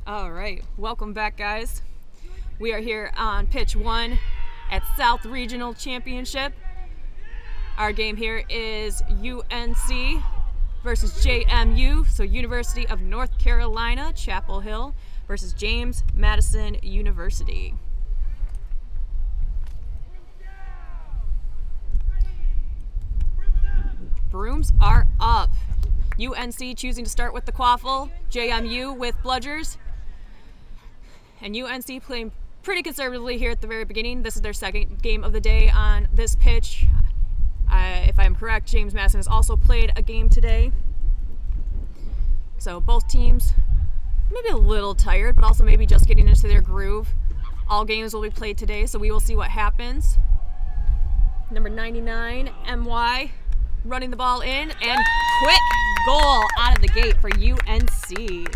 All right, welcome back, guys. We are here on pitch 1 at South Regional Championship. Our game here is UNC versus JMU, so University of North Carolina, Chapel Hill versus James Madison University. Brooms are up. UNC choosing to start with the quaffle, JMU with bludgers. And UNC playing pretty conservatively here at the very beginning. This is their second game of the day on this pitch. If I'm correct, James Madison has also played a game today. So both teams maybe a little tired, but also maybe just getting into their groove. All games will be played today, so we will see what happens. Number 99, MY, running the ball in, and quick goal out of the gate for UNC.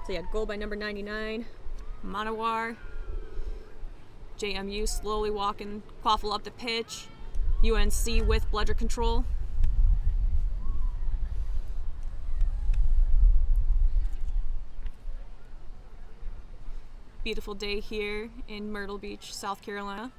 So yeah, goal by number 99, Manawar. JMU slowly walking quaffle up the pitch. UNC with bludger control. Beautiful day here in Myrtle Beach, South Carolina.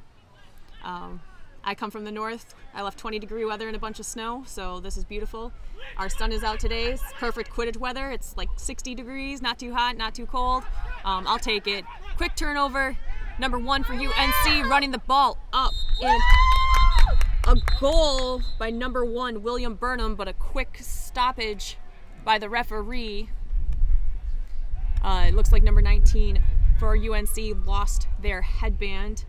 I come from the north. I left 20-degree weather and a bunch of snow, so this is beautiful. Our sun is out today. It's perfect Quidditch weather. It's like 60 degrees, not too hot, not too cold. I'll take it. Quick turnover. Number 1 for UNC, running the ball up. And a goal by number 1, William Burnham, but a quick stoppage by the referee. It looks like number 19 for UNC lost their headband.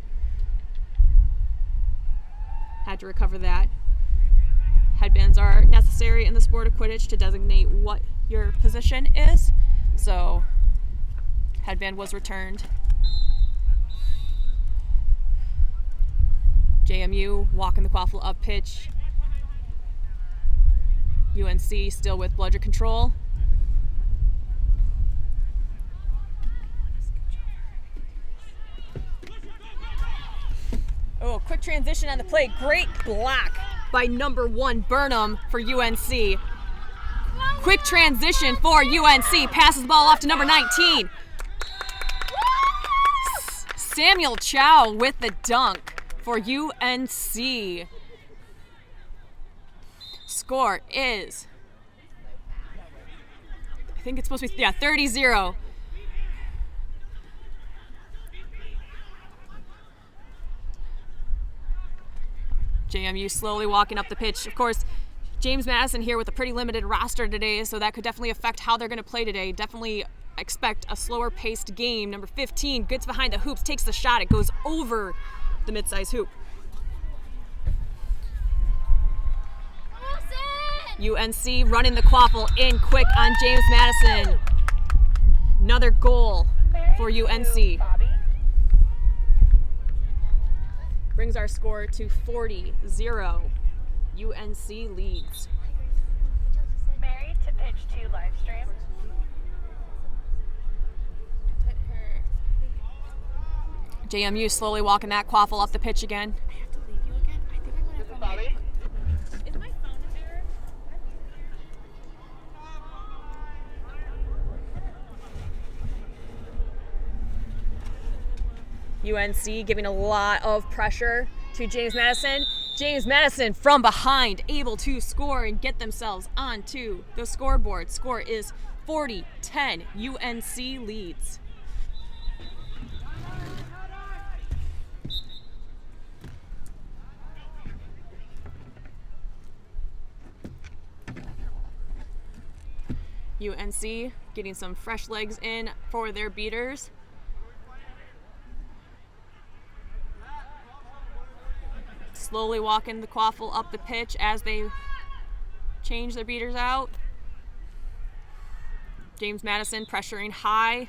Had to recover that. Headbands are necessary in the sport of Quidditch to designate what your position is. So, headband was returned. JMU walking the quaffle up pitch. UNC still with bludger control. Oh, quick transition on the play. Great block by number 1, Burnham for UNC. Quick transition for UNC. Passes the ball off to number 19. Samuel Chow with the dunk for UNC. Score is, I think it's supposed to be, 30-0. JMU slowly walking up the pitch. Of course, James Madison here with a pretty limited roster today, so that could definitely affect how they're going to play today. Definitely expect a slower paced game. Number 15 gets behind the hoops, takes the shot. It goes over the mid-size hoop. UNC running the quaffle in quick on James Madison. Another goal for UNC. Brings our score to 40-0. UNC leads. Married to pitch 2 live stream. JMU slowly walking that quaffle off the pitch again. I have to leave you again. I think I'm gonna have to Is my phone in there? UNC giving a lot of pressure to James Madison. James Madison from behind, able to score and get themselves onto the scoreboard. Score is 40-10. UNC leads. UNC getting some fresh legs in for their beaters. Slowly walking the quaffle up the pitch as they change their beaters out. James Madison pressuring high.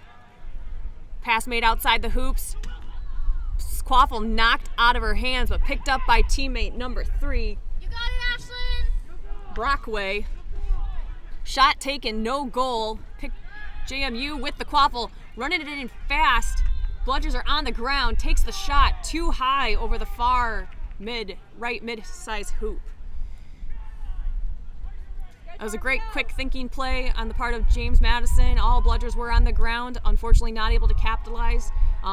Pass made outside the hoops. Quaffle knocked out of her hands, but picked up by teammate number 3. You got it, Ashlyn! Brockway. Shot taken, no goal. JMU with the quaffle, running it in fast. Bludgers are on the ground, takes the shot too high over the far right mid-size hoop. That was a great quick thinking play on the part of James Madison. All Bludgers were on the ground, unfortunately not able to capitalize.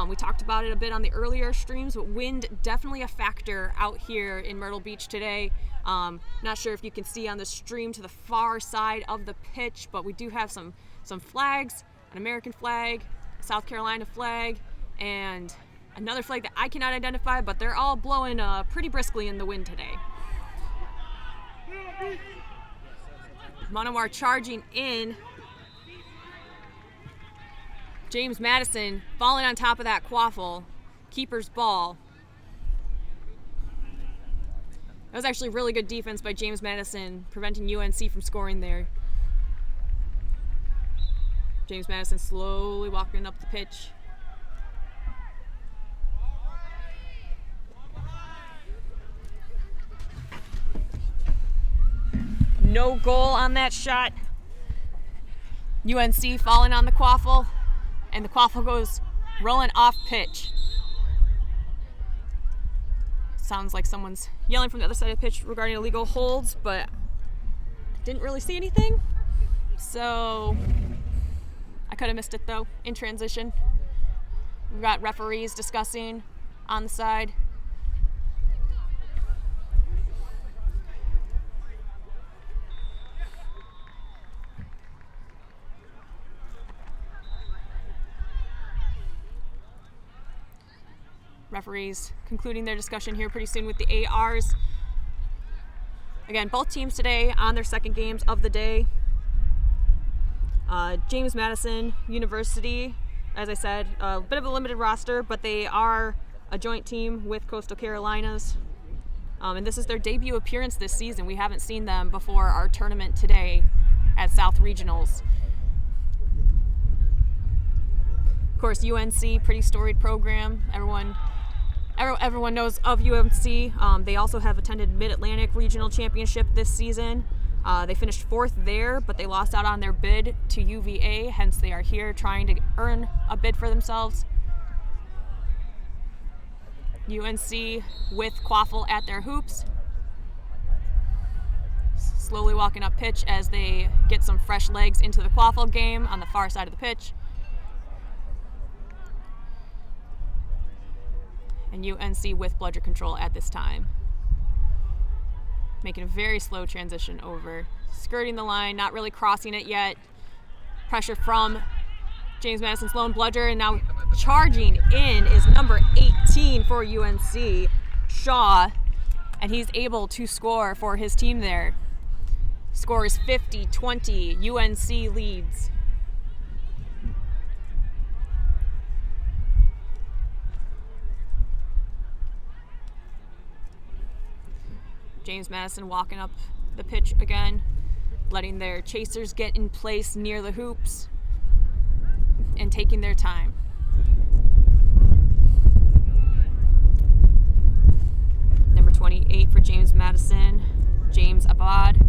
We talked about it a bit on the earlier streams, but wind definitely a factor out here in Myrtle Beach today. Not sure if you can see on the stream to the far side of the pitch, but we do have some flags, an American flag, a South Carolina flag, and another flag that I cannot identify, but they're all blowing pretty briskly in the wind today. Monowar charging in. James Madison falling on top of that quaffle. Keeper's ball. That was actually really good defense by James Madison, preventing UNC from scoring there. James Madison slowly walking up the pitch. No goal on that shot. UNC falling on the quaffle, and the quaffle goes rolling off pitch. Sounds like someone's yelling from the other side of the pitch regarding illegal holds, but didn't really see anything. So I could have missed it though in transition. We've got referees discussing on the side. Referees concluding their discussion here pretty soon with the ARs. Again, both teams today on their second games of the day. James Madison University, as I said, a bit of a limited roster, but they are a joint team with Coastal Carolinas. And this is their debut appearance this season. We haven't seen them before our tournament today at South Regionals. Of course, UNC, pretty storied program. Everyone knows of UNC. They also have attended Mid-Atlantic Regional Championship this season. They finished fourth there, but they lost out on their bid to UVA, hence they are here trying to earn a bid for themselves. UNC with quaffle at their hoops. Slowly walking up pitch as they get some fresh legs into the quaffle game on the far side of the pitch. And UNC with bludger control at this time. Making a very slow transition over. Skirting the line, not really crossing it yet. Pressure from James Madison's lone bludger, and now charging in is number 18 for UNC, Shaw, and he's able to score for his team there. Score is 50-20, UNC leads. James Madison walking up the pitch again, letting their chasers get in place near the hoops and taking their time. Number 28 for James Madison, James Abad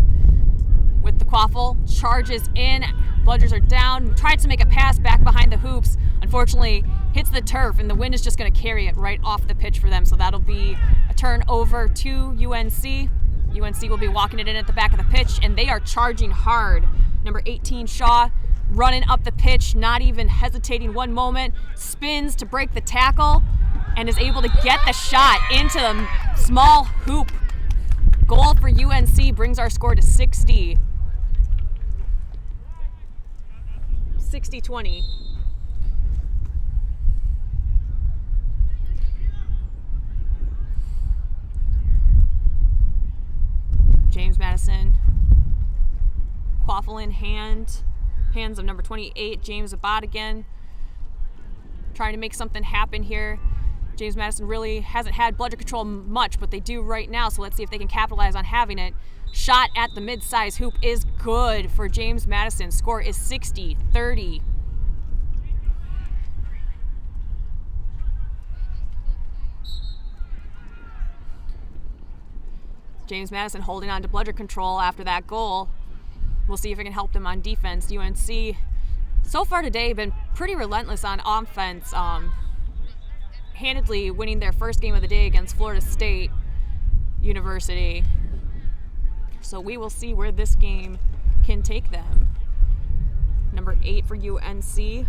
with the quaffle, charges in, bludgers are down, tried to make a pass back behind the hoops, unfortunately hits the turf and the wind is just going to carry it right off the pitch for them, so that'll be a turn over to UNC. UNC will be walking it in at the back of the pitch, and they are charging hard. Number 18, Shaw, running up the pitch, not even hesitating one moment, spins to break the tackle, and is able to get the shot into the small hoop. Goal for UNC brings our score to 60. 60-20. James Madison, quaffle in hands of number 28, James Abad again, trying to make something happen here. James Madison really hasn't had bludger control much, but they do right now, so let's see if they can capitalize on having it. Shot at the mid-size hoop is good for James Madison. Score is 60-30. James Madison holding on to bludger control after that goal. We'll see if it can help them on defense. UNC so far today been pretty relentless on offense, handedly winning their first game of the day against Florida State University. So we will see where this game can take them. Number 8 for UNC.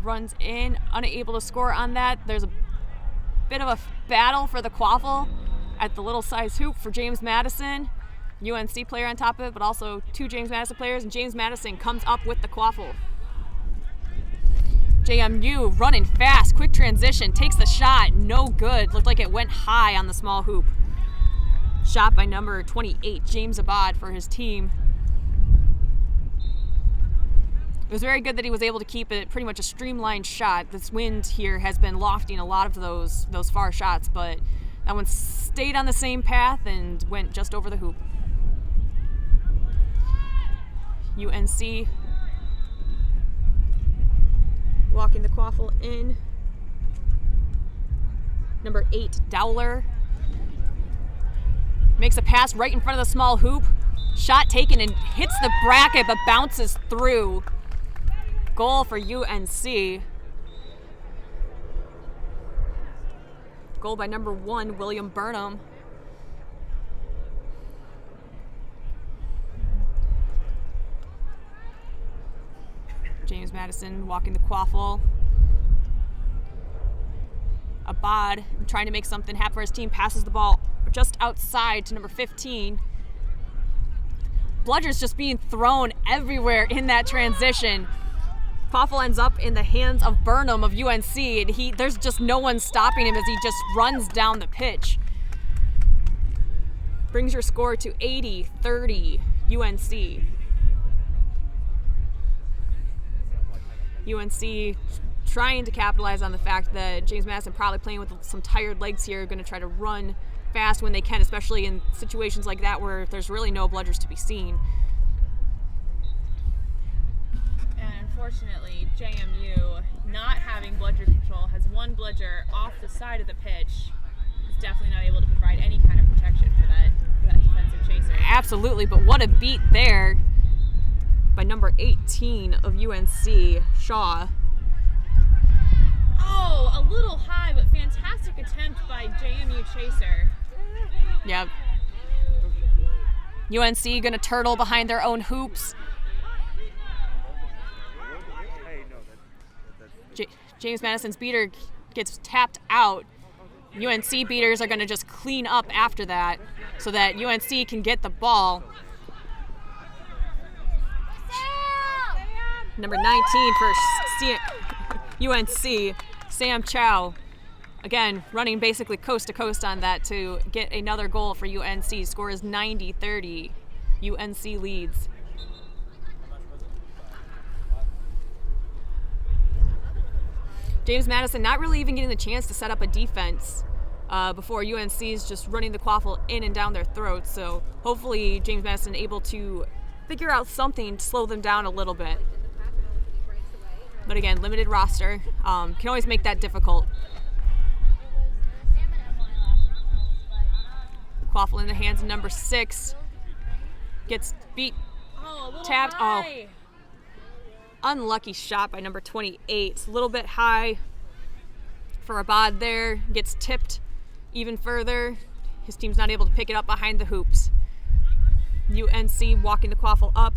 Runs in, unable to score on that. There's a bit of a battle for the quaffle at the little size hoop for James Madison. UNC player on top of it, but also 2 James Madison players, and James Madison comes up with the quaffle. JMU running fast, quick transition, takes the shot, no good. Looked like it went high on the small hoop. Shot by number 28, James Abad, for his team. It was very good that he was able to keep it pretty much a streamlined shot. This wind here has been lofting a lot of those far shots, but that one stayed on the same path and went just over the hoop. UNC walking the quaffle in. Number 8, Dowler. Makes a pass right in front of the small hoop. Shot taken and hits the bracket but bounces through. Goal for UNC. Goal by number 1, William Burnham. James Madison walking the quaffle. Abad trying to make something happen for his team, passes the ball just outside to number 15. Bludger's just being thrown everywhere in that transition. Quaffle ends up in the hands of Burnham of UNC, and there's just no one stopping him as he just runs down the pitch. Brings your score to 80-30 UNC. UNC trying to capitalize on the fact that James Madison probably playing with some tired legs here, going to try to run fast when they can, especially in situations like that where there's really no bludgers to be seen. And unfortunately, JMU, not having bludger control, has one bludger off the side of the pitch. Is definitely not able to provide any kind of protection for that defensive chaser. Absolutely, but what a beat there by number 18 of UNC, Shaw. Oh, a little high, but fantastic attempt by JMU chaser. Yep. UNC gonna turtle behind their own hoops. James Madison's beater gets tapped out. UNC beaters are gonna just clean up after that so that UNC can get the ball. Number 19 for UNC, Sam Chow. Again, running basically coast to coast on that to get another goal for UNC. Score is 90-30. UNC leads. James Madison not really even getting the chance to set up a defense before UNC is just running the quaffle in and down their throats. So hopefully James Madison able to figure out something to slow them down a little bit. But again, limited roster can always make that difficult. Quaffle in the hands of number 6. Gets beat. Tapped. High. Unlucky shot by number 28. A little bit high for Abad there. Gets tipped even further. His team's not able to pick it up behind the hoops. UNC walking the quaffle up.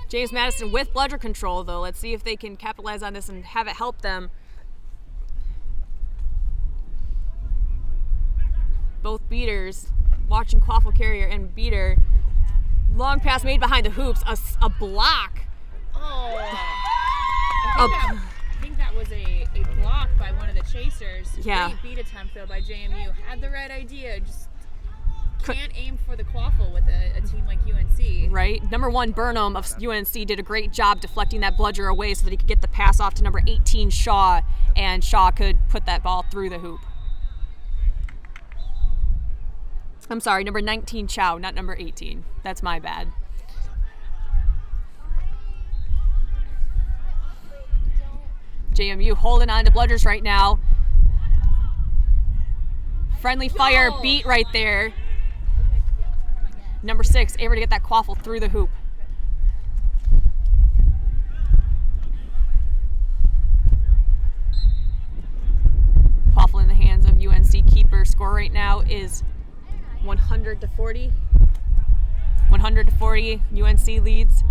James Madison with bludger control, though. Let's see if they can capitalize on this and have it help them. Both beaters watching quaffle carrier and beater. Long pass made behind the hoops. A block. Oh. I think that was a block by one of the chasers. Yeah. Great beat attempt, though, by JMU. Had the right idea. Just can't aim for the quaffle with a team like UNC. Right. Number 1, Burnham of UNC did a great job deflecting that bludger away so that he could get the pass off to number 18, Shaw, and Shaw could put that ball through the hoop. I'm sorry, number 19, Chow, not number 18. That's my bad. JMU holding on to bludgers right now. Friendly fire beat right there. Number 6, able to get that quaffle through the hoop. Quaffle in the hands of UNC keeper. Score right now is 100-40. 100-40, UNC leads.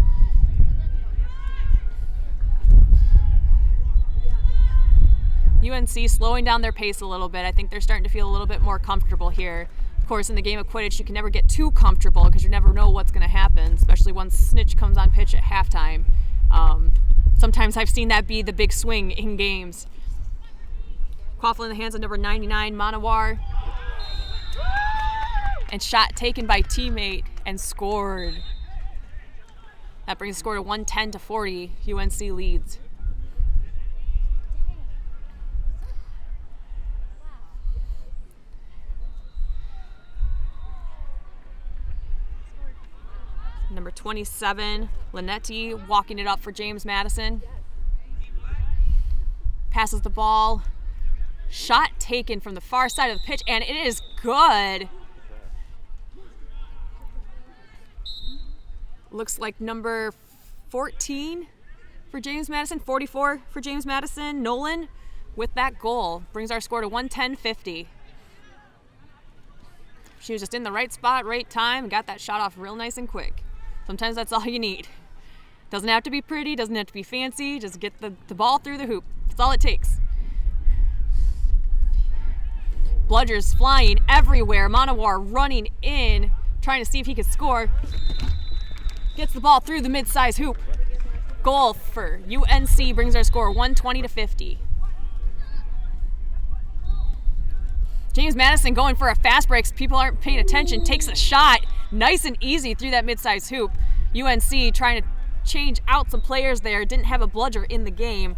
UNC slowing down their pace a little bit. I think they're starting to feel a little bit more comfortable here. Of course, in the game of Quidditch, you can never get too comfortable because you never know what's going to happen, especially once Snitch comes on pitch at halftime. Sometimes I've seen that be the big swing in games. Quaffle in the hands of number 99, Manawar. And shot taken by teammate and scored. That brings the score to 110-40. UNC leads. Number 27, Linetti, walking it up for James Madison. Passes the ball. Shot taken from the far side of the pitch, and it is good. Looks like number 14 for James Madison, 44 for James Madison. Nolan with that goal brings our score to 110-50. She was just in the right spot, right time, and got that shot off real nice and quick. Sometimes that's all you need. Doesn't have to be pretty, doesn't have to be fancy, just get the ball through the hoop. That's all it takes. Bludgers flying everywhere. Manawar running in, trying to see if he could score. Gets the ball through the mid-size hoop. Goal for UNC brings our score 120-50. James Madison going for a fast break so people aren't paying attention. Takes a shot nice and easy through that mid-size hoop. UNC trying to change out some players there. Didn't have a bludger in the game.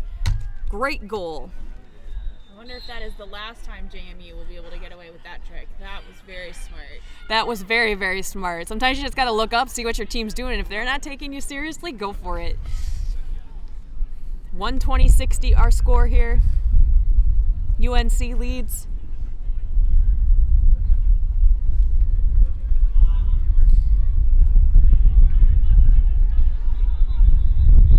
Great goal. I wonder if that is the last time JMU will be able to get away with that trick. That was very smart. That was very, very smart. Sometimes you just got to look up, see what your team's doing, and if they're not taking you seriously, go for it. 120-60 our score here. UNC leads.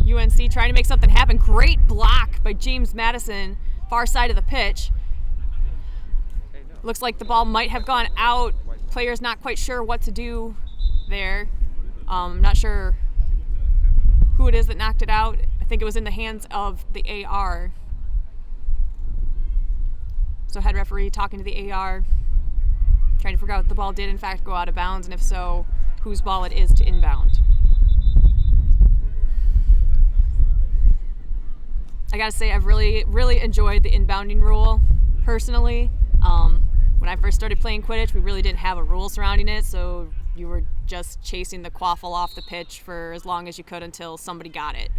UNC trying to make something happen. Great block by James Madison, far side of the pitch. Looks like the ball might have gone out. Player's not quite sure what to do there. Not sure who it is that knocked it out. I think it was in the hands of the AR. So head referee talking to the AR, trying to figure out if the ball did in fact go out of bounds, and if so, whose ball it is to inbound. I gotta say, I've really, really enjoyed the inbounding rule, personally. When I first started playing Quidditch, we really didn't have a rule surrounding it, so you were just chasing the quaffle off the pitch for as long as you could until somebody got it.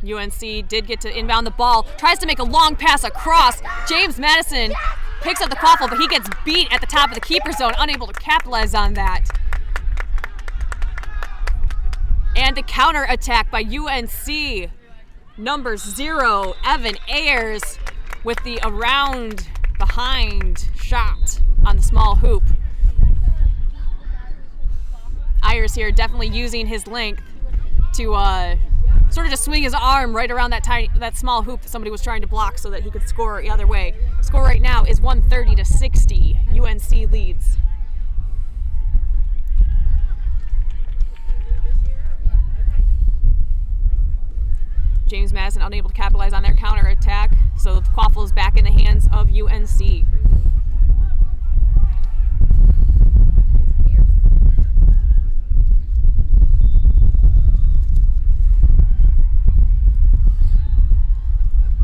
UNC did get to inbound the ball, tries to make a long pass across. James Madison picks up the quaffle, but he gets beat at the top of the keeper zone, unable to capitalize on that. And the counter attack by UNC. Number 0, Evan Ayers with the around behind shot on the small hoop. Ayers here definitely using his length to sort of just swing his arm right around that small hoop that somebody was trying to block so that he could score the other way. Score right now is 130-60. UNC leads. James Madison unable to capitalize on their counter attack, so the quaffle is back in the hands of UNC.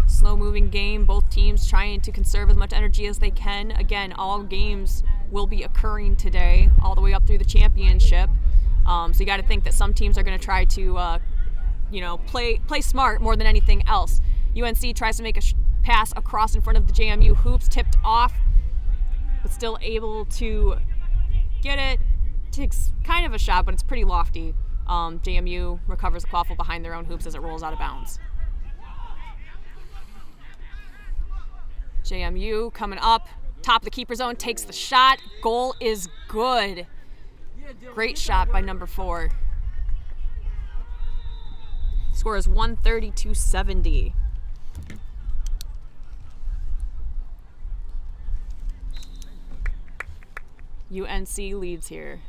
Slow-moving game, both teams trying to conserve as much energy as they can. Again, all games will be occurring today, all the way up through the championship. So you got to think that some teams are going to try to play smart more than anything else. UNC tries to make a pass across in front of the JMU hoops, tipped off, but still able to get it. Takes kind of a shot, but it's pretty lofty. JMU recovers the quaffle behind their own hoops as it rolls out of bounds. JMU coming up, top of the keeper zone, takes the shot. Goal is good. Great shot by number 4. Score is 130-70. UNC leads here.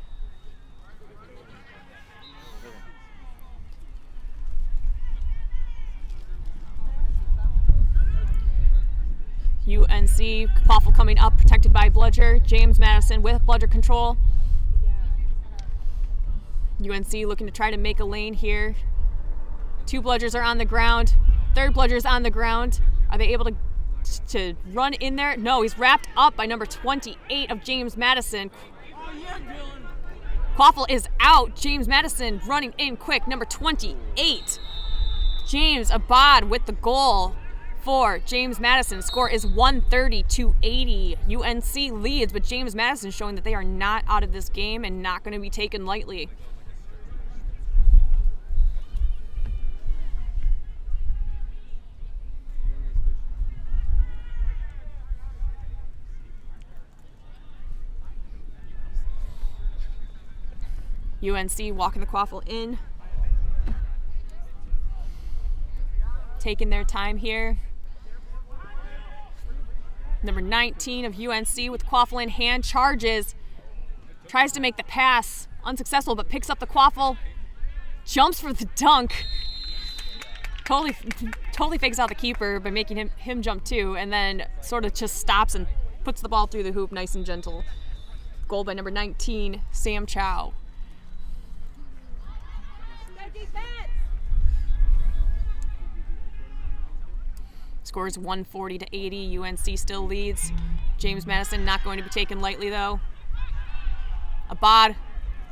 UNC, Quaffle coming up, protected by Bludger. James Madison with Bludger control. UNC looking to try to make a lane here. 2 Bludgers are on the ground. 3rd Bludger's on the ground. Are they able to run in there? No, he's wrapped up by number 28 of James Madison. Quaffle is out. James Madison running in quick. Number 28. James Abad with the goal for James Madison. Score is 130-80. UNC leads, but James Madison showing that they are not out of this game and not going to be taken lightly. UNC walking the Quaffle in. Taking their time here. Number 19 of UNC with Quaffle in hand, charges, tries to make the pass, unsuccessful, but picks up the Quaffle, jumps for the dunk, totally fakes out the keeper by making him jump too, and then sort of just stops and puts the ball through the hoop nice and gentle. Goal by number 19, Sam Chow. Scores 140-80. UNC still leads. James Madison not going to be taken lightly though. Abad,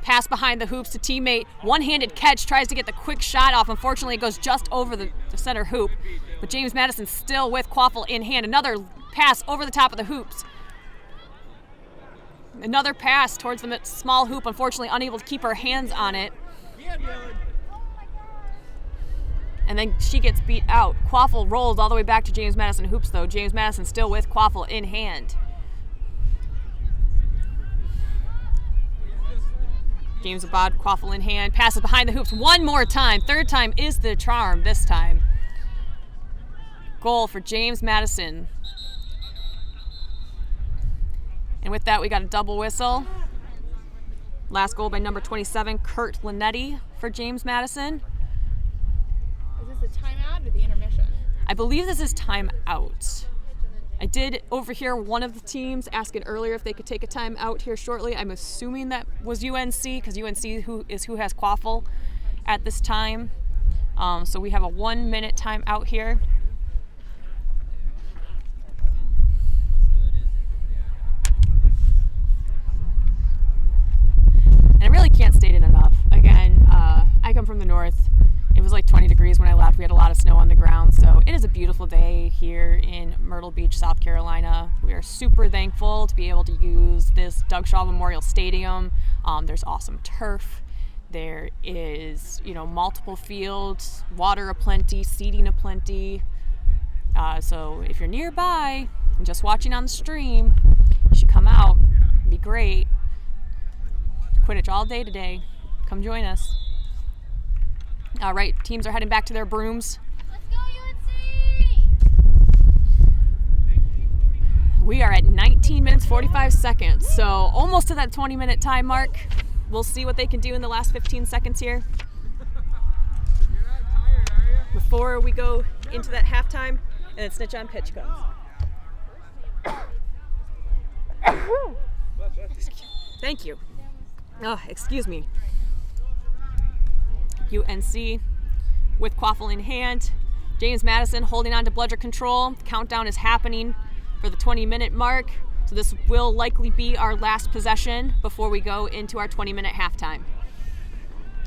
pass behind the hoops to teammate. One-handed catch, tries to get the quick shot off. Unfortunately, it goes just over the center hoop. But James Madison still with Quaffle in hand. Another pass over the top of the hoops. Another pass towards the small hoop. Unfortunately, unable to keep her hands on it. And then she gets beat out. Quaffle rolls all the way back to James Madison hoops though. James Madison still with Quaffle in hand. James Abad, Quaffle in hand, passes behind the hoops one more time. 3rd time is the charm this time. Goal for James Madison. And with that, we got a double whistle. Last goal by number 27, Kurt Linetti for James Madison. Is this a timeout or the intermission? I believe this is timeout. I did overhear one of the teams asking earlier if they could take a timeout here shortly. I'm assuming that was UNC, because UNC who has Quaffle at this time. So we have a 1-minute timeout here. And I really can't state it enough. Again, I come from the north. It was like 20 degrees when I left. We had a lot of snow on the ground. So it is a beautiful day here in Myrtle Beach, South Carolina. We are super thankful to be able to use this Doug Shaw Memorial Stadium. There's awesome turf. There is, multiple fields, water aplenty, seating aplenty. So if you're nearby and just watching on the stream, you should come out. It'd be great. Quidditch all day today. Come join us. All right, teams are heading back to their brooms. Let's go, UNC! We are at 19 minutes, 45 seconds, so almost to that 20-minute time mark. We'll see what they can do in the last 15 seconds here. Before we go into that halftime, and then snitch on pitch comes. Thank you. Oh, excuse me. UNC with Quaffle in hand. James Madison holding on to Bludger control. The countdown is happening for the 20-minute mark. So this will likely be our last possession before we go into our 20-minute halftime.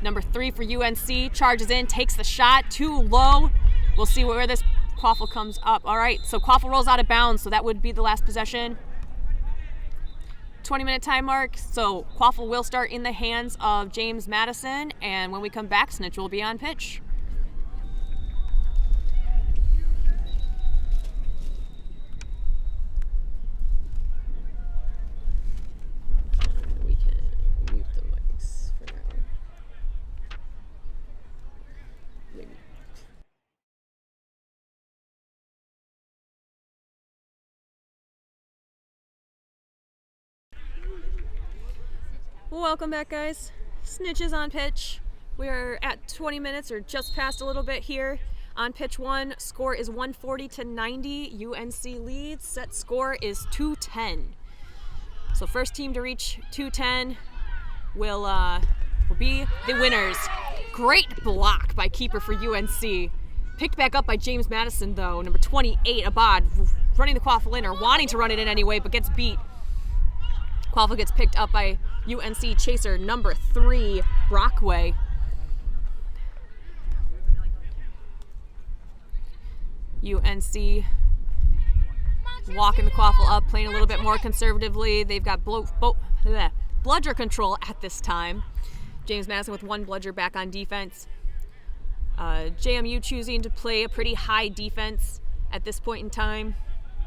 Number 3 for UNC charges in, takes the shot, too low. We'll see where this Quaffle comes up. All right, so Quaffle rolls out of bounds, so that would be the last possession. 20-minute time mark, so Quaffle will start in the hands of James Madison, and when we come back, Snitch will be on pitch. Welcome back, guys. Snitches on pitch. We are at 20 minutes or just past a little bit here on pitch one. Score is 140 to 90. UNC leads. Set score is 210. So first team to reach 210 will be the winners. Great block by keeper for UNC. Picked back up by James Madison, though. Number 28, Abad, running the quaffle in or wanting to run it in anyway, but gets beat. Quaffle gets picked up by UNC chaser number 3, Brockway. UNC walking the quaffle up, playing a little bit more conservatively. They've got bludger control at this time. James Madison with 1 bludger back on defense. JMU choosing to play a pretty high defense at this point in time,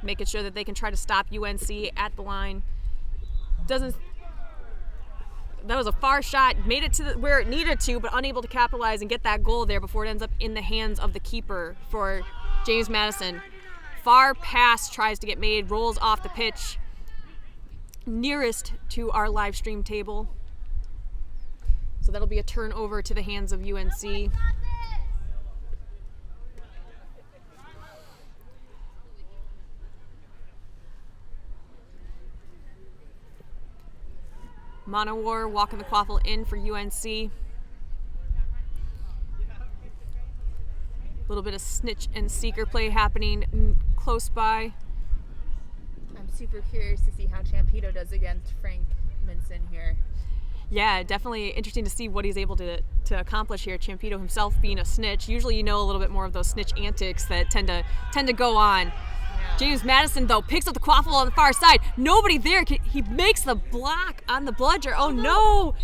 making sure that they can try to stop UNC at the line. That was a far shot, made it to where it needed to, but unable to capitalize and get that goal there before it ends up in the hands of the keeper for James Madison. Far pass tries to get made, rolls off the pitch, nearest to our live stream table. So that'll be a turnover to the hands of UNC. Monowar walking the quaffle in for UNC. A little bit of snitch and seeker play happening close by. I'm super curious to see how Champito does against Frank Minson here. Yeah, definitely interesting to see what he's able to accomplish here. Champito himself being a snitch. Usually you know a little bit more of those snitch antics that tend to go on. Yeah. James Madison, though, picks up the quaffle on the far side. Nobody there. He makes the block on the bludger. Oh, no,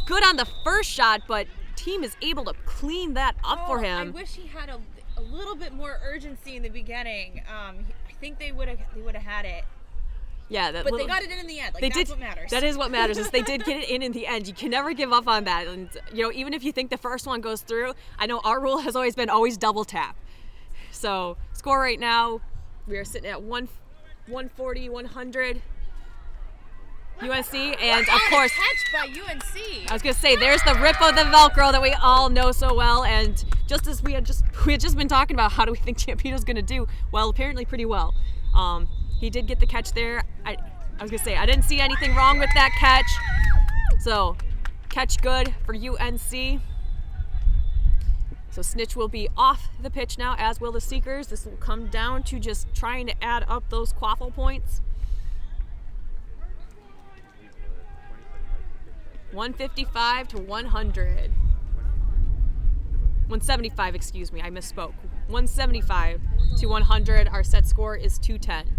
good on the first shot, but team is able to clean that up for him. I wish he had a little bit more urgency in the beginning. I think they would have had it. Yeah, but they got it in the end. That's what matters. That is what matters. Is they did get it in the end. You can never give up on that. And even if you think the first one goes through, I know our rule has always been double tap. So score right now, we are sitting at 140, 100. UNC, and of course, catch by UNC. I was gonna say, there's the rip of the Velcro that we all know so well. And just as we had just been talking about, how do we think Champito's gonna do? Well, apparently pretty well. He did get the catch there. I was gonna say, I didn't see anything wrong with that catch. So, catch good for UNC. So Snitch will be off the pitch now, as will the Seekers. This will come down to just trying to add up those quaffle points. 155 to 100. 175, excuse me, I misspoke. 175 to 100. Our set score is 210.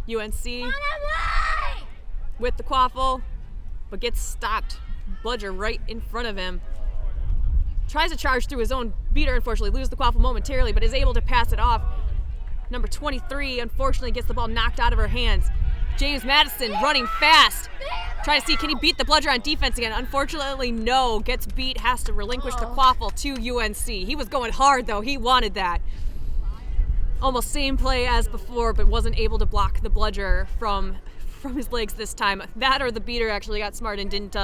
UNC with the quaffle, but gets stopped. Bludger right in front of him. Tries to charge through his own beater, unfortunately, loses the quaffle momentarily, but is able to pass it off. Number 23, unfortunately, gets the ball knocked out of her hands. James Madison running fast. Trying to see, can he beat the bludger on defense again? Unfortunately, no. Gets beat, has to relinquish the quaffle to UNC. He was going hard, though. He wanted that. Almost same play as before, but wasn't able to block the bludger from his legs this time. That or the beater actually got smart and didn't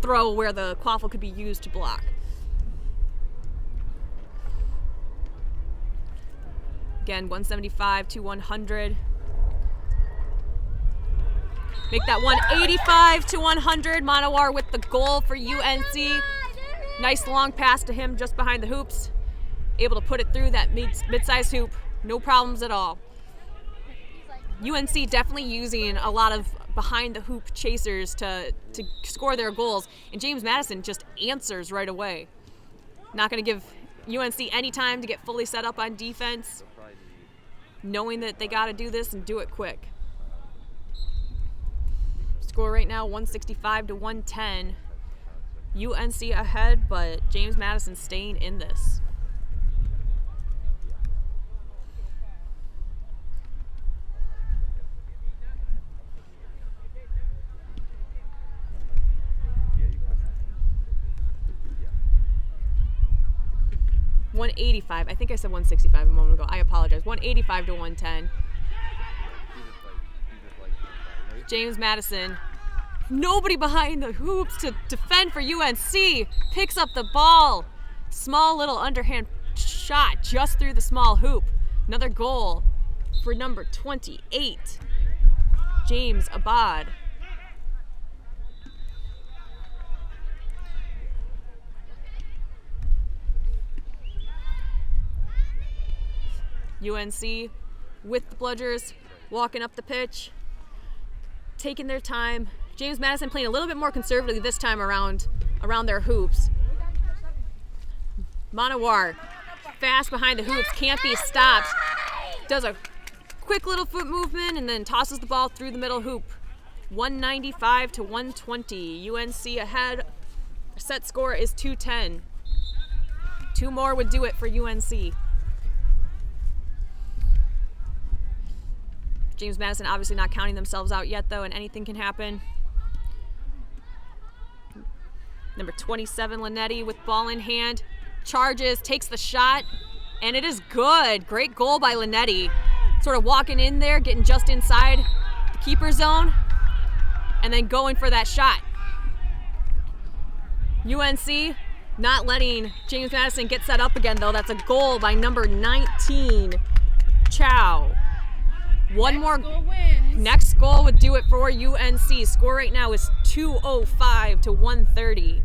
throw where the quaffle could be used to block. Again, 175 to 100. Make that 185 to 100. Monowar with the goal for UNC. Nice long pass to him just behind the hoops. Able to put it through that mid-sized hoop. No problems at all. UNC definitely using a lot of behind-the-hoop chasers to score their goals. And James Madison just answers right away. Not going to give UNC any time to get fully set up on defense, knowing that they got to do this and do it quick. Score right now, 165 to 110. UNC ahead, but James Madison staying in this. $185. I think I said 165 a moment ago. I apologize. 185 to 110. James Madison, nobody behind the hoops to defend for UNC, picks up the ball. Small little underhand shot just through the small hoop. Another goal for number 28, James Abad. UNC with the Bludgers walking up the pitch, taking their time. James Madison playing a little bit more conservatively this time around their hoops. Manowar fast behind the hoops, can't be stopped. Does a quick little foot movement and then tosses the ball through the middle hoop. 195 to 120. UNC ahead. Set score is 210. 2 more would do it for UNC. James Madison obviously not counting themselves out yet though, and anything can happen. Number 27, Linetti with ball in hand. Charges, takes the shot, and it is good. Great goal by Linetti. Sort of walking in there, getting just inside the keeper zone, and then going for that shot. UNC not letting James Madison get set up again though. That's a goal by number 19, Chow. Next goal would do it for UNC. Score right now is 205 to 130.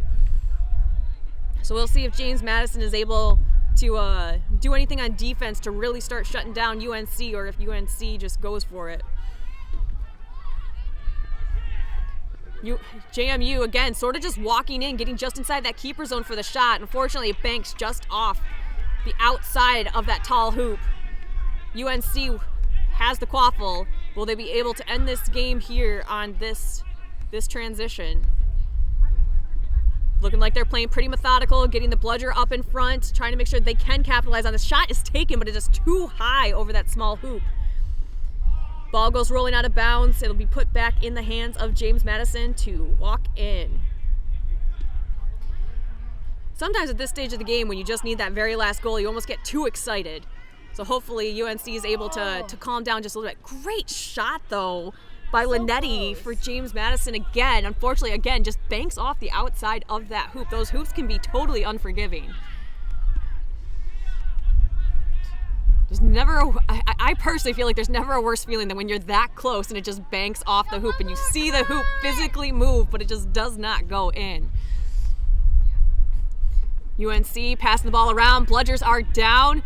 So we'll see if James Madison is able to do anything on defense to really start shutting down UNC, or if UNC just goes for it. JMU again, sort of just walking in, getting just inside that keeper zone for the shot. Unfortunately, it banks just off the outside of that tall hoop. UNC has the quaffle. Will they be able to end this game here on this transition? Looking like they're playing pretty methodical, getting the bludger up in front, trying to make sure they can capitalize on this. Shot is taken, but it is too high over that small hoop. Ball goes rolling out of bounds. It'll be put back in the hands of James Madison to walk in. Sometimes at this stage of the game, when you just need that very last goal, you almost get too excited. So hopefully UNC is able to calm down just a little bit. Great shot, though, by Linetti for James Madison again. Unfortunately, again, just banks off the outside of that hoop. Those hoops can be totally unforgiving. I personally feel like there's never a worse feeling than when you're that close and it just banks off the hoop and you see the hoop physically move, but it just does not go in. UNC passing the ball around. Bludgers are down.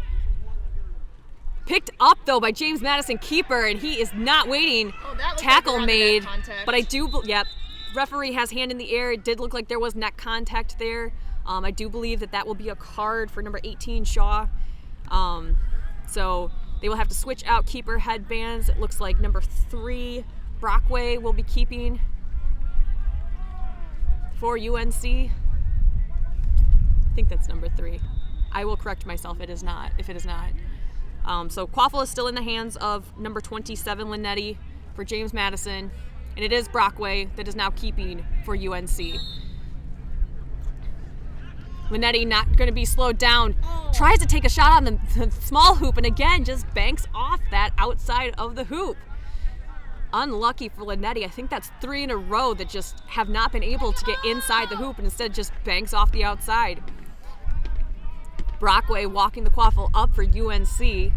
Picked up, though, by James Madison, keeper, and he is not waiting. Tackle like made, but referee has hand in the air. It did look like there was neck contact there. I do believe that will be a card for number 18, Shaw. So they will have to switch out keeper headbands. It looks like number 3, Brockway, will be keeping for UNC. I think that's number 3. I will correct myself if it is not. So quaffle is still in the hands of number 27, Linetti, for James Madison, and it is Brockway that is now keeping for UNC. Linetti not going to be slowed down. Tries to take a shot on the small hoop, and again just banks off that outside of the hoop. Unlucky for Linetti. I think that's 3 in a row that just have not been able to get inside the hoop and instead just banks off the outside. Brockway walking the quaffle up for UNC.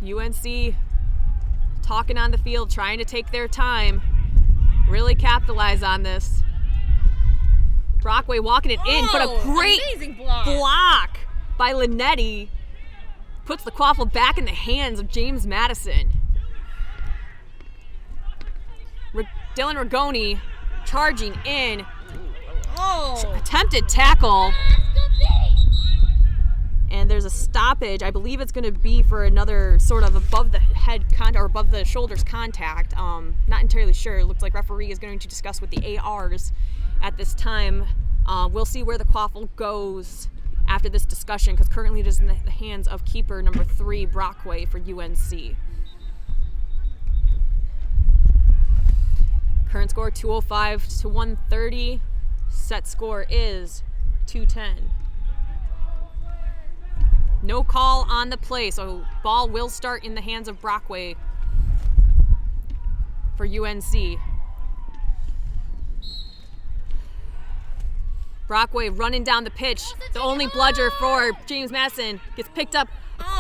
UNC talking on the field, trying to take their time, really capitalize on this. Brockway walking it in, but a great block by Linetti puts the quaffle back in the hands of James Madison. Dylan Rigoni charging in. Attempted tackle. And there's a stoppage. I believe it's going to be for another sort of above the head contact or above the shoulders contact. Not entirely sure. It looks like referee is going to discuss with the ARs at this time. We'll see where the quaffle goes after this discussion, because currently it is in the hands of keeper number 3, Brockway, for UNC. Current score 205 to 130. Set score is 210. No call on the play, so ball will start in the hands of Brockway for UNC. Brockway running down the pitch. The only bludger for James Madison gets picked up.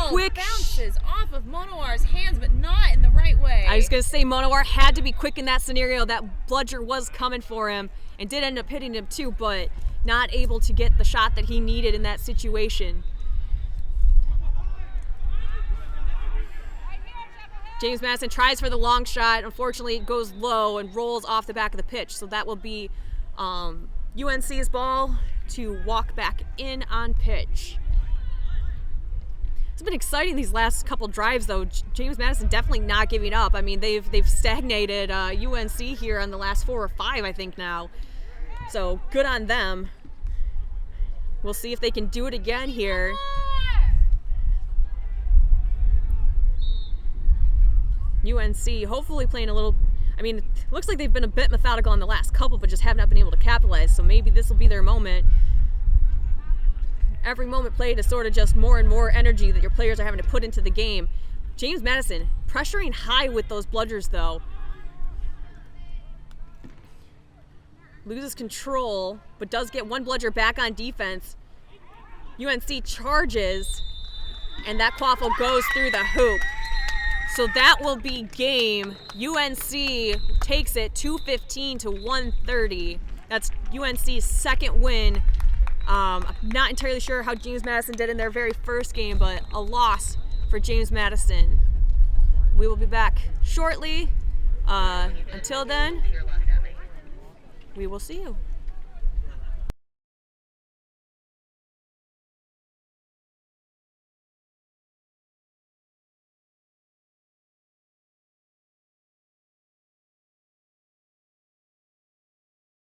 Quick bounces off of Monowar's hands, but not in the right way. I was going to say Monowar had to be quick in that scenario. That bludger was coming for him and did end up hitting him too, but not able to get the shot that he needed in that situation. James Madison tries for the long shot. Unfortunately, it goes low and rolls off the back of the pitch. So that will be UNC's ball to walk back in on pitch. It's been exciting these last couple drives, though. James Madison definitely not giving up. I mean, they've stagnated UNC here on the last 4 or 5, I think, now. So good on them. We'll see if they can do it again here. UNC hopefully playing a little, I mean, it looks like they've been a bit methodical on the last couple, but just have not been able to capitalize. So maybe this will be their moment. Every moment played is sort of just more and more energy that your players are having to put into the game. James Madison pressuring high with those bludgers, though. Loses control, but does get one bludger back on defense. UNC charges, and that quaffle goes through the hoop. So that will be game. UNC takes it 215 to 130. That's UNC's second win. I'm not entirely sure how James Madison did in their very first game, but a loss for James Madison. We will be back shortly. Until then, we will see you.